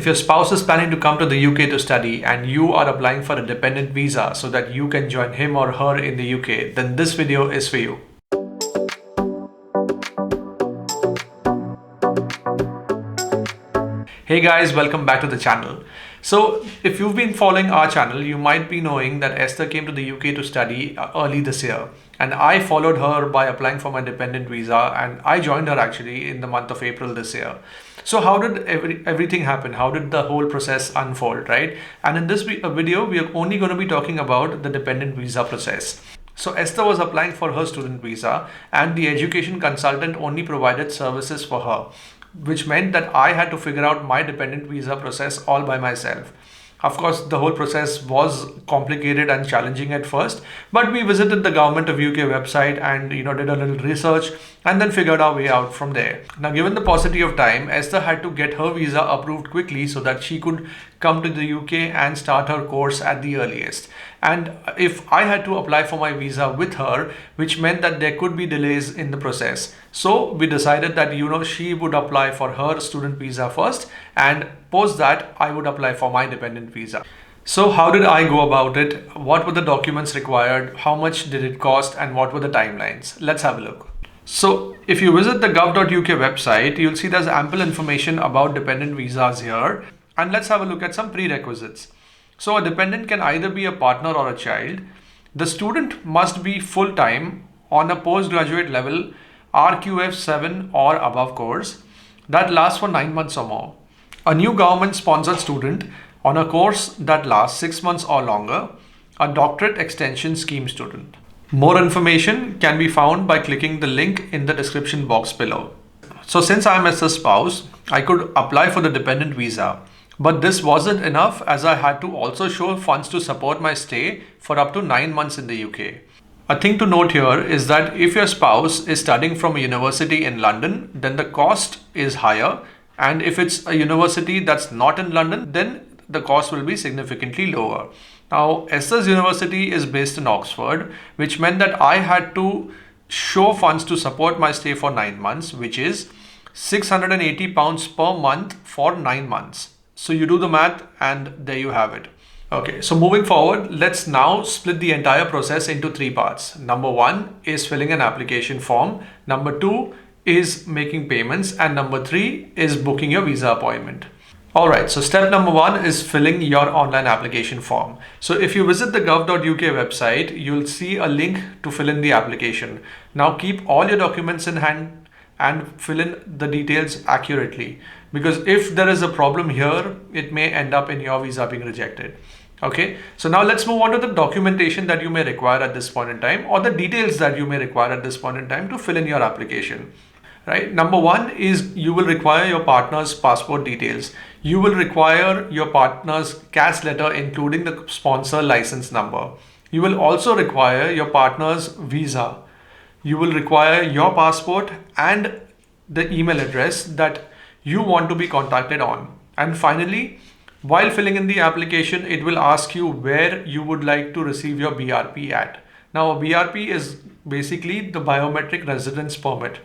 If your spouse is planning to come to the UK to study and you are applying for a dependent visa so that you can join him or her in the UK, then this video is for you. Hey guys, welcome back to the channel. So if you've been following our channel, you might be knowing that Esther came to the UK to study early this year, and I followed her by applying for my dependent visa, and I joined her actually in the month of April this year. So how did everything happen? How did the whole process unfold, right? And in this video, we are only going to be talking about the dependent visa process. So Esther was applying for her student visa, and the education consultant only provided services for her, which meant that I had to figure out my dependent visa process all by myself. Of course, the whole process was complicated and challenging at first, but we visited the Government of UK website and did a little research and then figured our way out from there. Now, given the paucity of time, Esther had to get her visa approved quickly so that she could come to the UK and start her course at the earliest. And if I had to apply for my visa with her, which meant that there could be delays in the process. So we decided that she would apply for her student visa first, and post that I would apply for my dependent visa. So how did I go about it? What were the documents required? How much did it cost? And what were the timelines? Let's have a look. So if you visit the gov.uk website, you'll see there's ample information about dependent visas here. And let's have a look at some prerequisites. So a dependent can either be a partner or a child. The student must be full-time on a postgraduate level RQF 7 or above course that lasts for 9 months or more. A new government-sponsored student on a course that lasts 6 months or longer. A doctorate extension scheme student. More information can be found by clicking the link in the description box below. So since I'm Esther's spouse, I could apply for the dependent visa. But this wasn't enough, as I had to also show funds to support my stay for up to 9 months in the UK. A thing to note here is that if your spouse is studying from a university in London, then the cost is higher. And if it's a university that's not in London, then the cost will be significantly lower. Now, Esther's university is based in Oxford, which meant that I had to show funds to support my stay for 9 months, which is £680 per month for 9 months. So you do the math and there you have it. Okay, so moving forward, let's now split the entire process into 3 parts. Number 1 is filling an application form. Number 2 is making payments. And number 3 is booking your visa appointment. Alright, so step number 1 is filling your online application form. So if you visit the gov.uk website, you'll see a link to fill in the application. Now keep all your documents in hand and fill in the details accurately, because if there is a problem here, it may end up in your visa being rejected. Okay, so now let's move on to the documentation that you may require at this point in time, or the details that you may require at this point in time to fill in your application. Right, number 1 is you will require your partner's passport details. You will require your partner's CAS letter, including the sponsor license number. You will also require your partner's visa. You will require your passport and the email address that you want to be contacted on. And finally, while filling in the application, it will ask you where you would like to receive your BRP at. Now, BRP is basically the Biometric Residence Permit.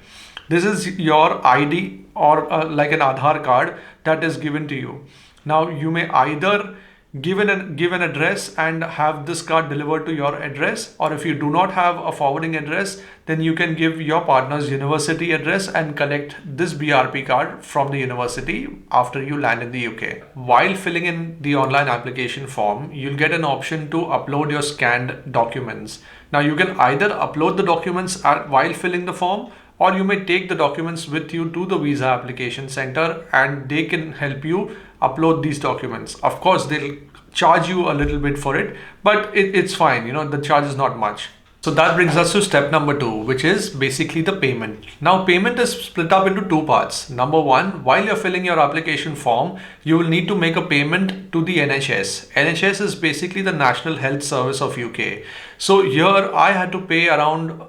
This is your ID or like an Aadhaar card that is given to you. Now, you may either give an address and have this card delivered to your address, or if you do not have a forwarding address, then you can give your partner's university address and collect this BRP card from the university after you land in the UK. While filling in the online application form, you'll get an option to upload your scanned documents. Now you can either upload the documents while filling the form, or you may take the documents with you to the visa application center and they can help you upload these documents. Of course, they'll charge you a little bit for it, but it's fine. The charge is not much. So that brings us to step number 2, which is basically the payment. Now, payment is split up into 2 parts. Number 1, while you're filling your application form, you will need to make a payment to the NHS. NHS is basically the National Health Service of UK. So here I had to pay around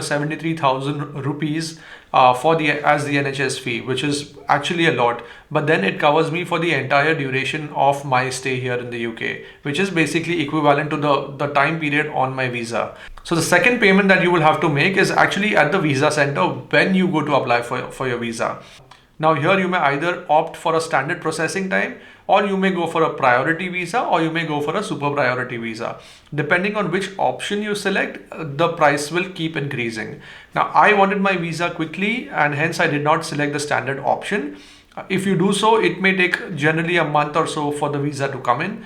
73,000 rupees as the NHS fee, which is actually a lot, but then it covers me for the entire duration of my stay here in the UK, which is basically equivalent to the time period on my visa. So the second payment that you will have to make is actually at the visa center when you go to apply for your visa. Now here you may either opt for a standard processing time, or you may go for a priority visa, or you may go for a super priority visa. Depending on which option you select, the price will keep increasing. Now I wanted my visa quickly, and hence I did not select the standard option. If you do so, it may take generally a month or so for the visa to come in.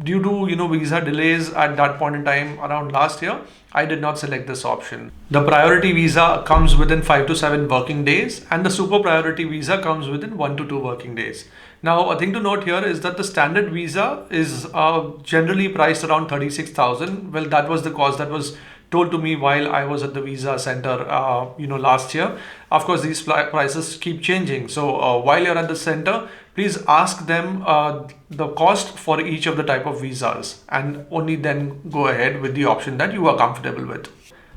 Due to visa delays at that point in time around last year, I did not select this option. The priority visa comes within 5 to 7 working days, and the super priority visa comes within 1 to 2 working days. Now, a thing to note here is that the standard visa is generally priced around 36,000. Well, that was the cost that was told to me while I was at the visa center, last year. Of course, these prices keep changing. So while you're at the center, please ask them the cost for each of the type of visas, and only then go ahead with the option that you are comfortable with.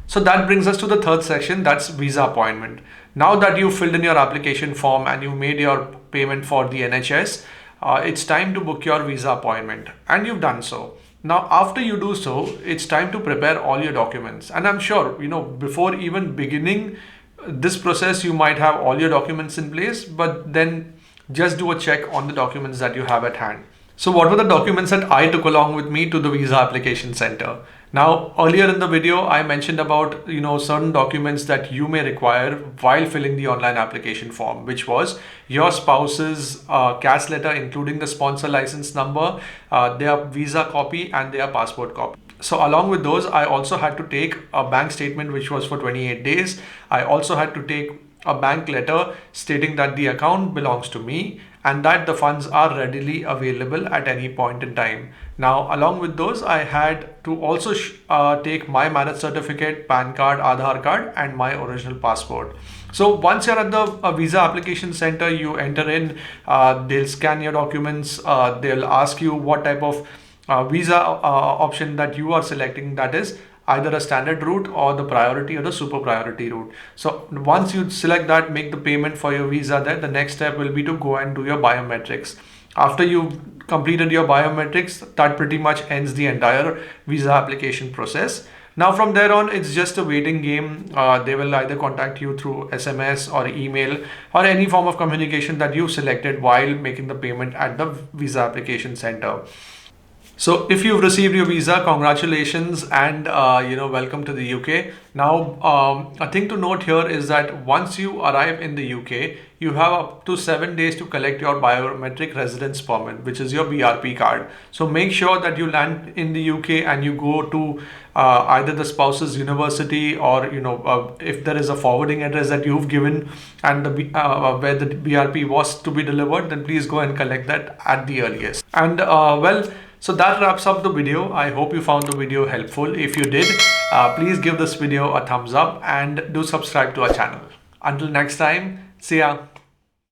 So that brings us to the third section, that's visa appointment. Now that you filled in your application form and you made your payment for the NHS, it's time to book your visa appointment, and you've done so. Now, after you do so, it's time to prepare all your documents. And I'm sure, before even beginning this process, you might have all your documents in place, but then just do a check on the documents that you have at hand. So what were the documents that I took along with me to the visa application center? Now, earlier in the video, I mentioned about, certain documents that you may require while filling the online application form, which was your spouse's caste letter, including the sponsor license number, their visa copy, and their passport copy. So along with those, I also had to take a bank statement, which was for 28 days. I also had to take a bank letter stating that the account belongs to me and that the funds are readily available at any point in time. Now, along with those, I had to also take my marriage certificate, PAN card, Aadhaar card, and my original passport. So once you're at the visa application center, you enter in, they'll scan your documents, they'll ask you what type of visa option that you are selecting, that is either a standard route or the priority or the super priority route. So once you select that, make the payment for your visa there, the next step will be to go and do your biometrics. After you've completed your biometrics, that pretty much ends the entire visa application process. Now from there on, it's just a waiting game. They will either contact you through SMS or email or any form of communication that you selected while making the payment at the visa application center. So if you've received your visa, congratulations, and welcome to the UK. Now, a thing to note here is that once you arrive in the UK, you have up to 7 days to collect your biometric residence permit, which is your BRP card. So make sure that you land in the UK and you go to either the spouse's university or if there is a forwarding address that you've given and where the BRP was to be delivered, then please go and collect that at the earliest. And so that wraps up the video. I hope you found the video helpful. If you did, please give this video a thumbs up and do subscribe to our channel. Until next time, see ya.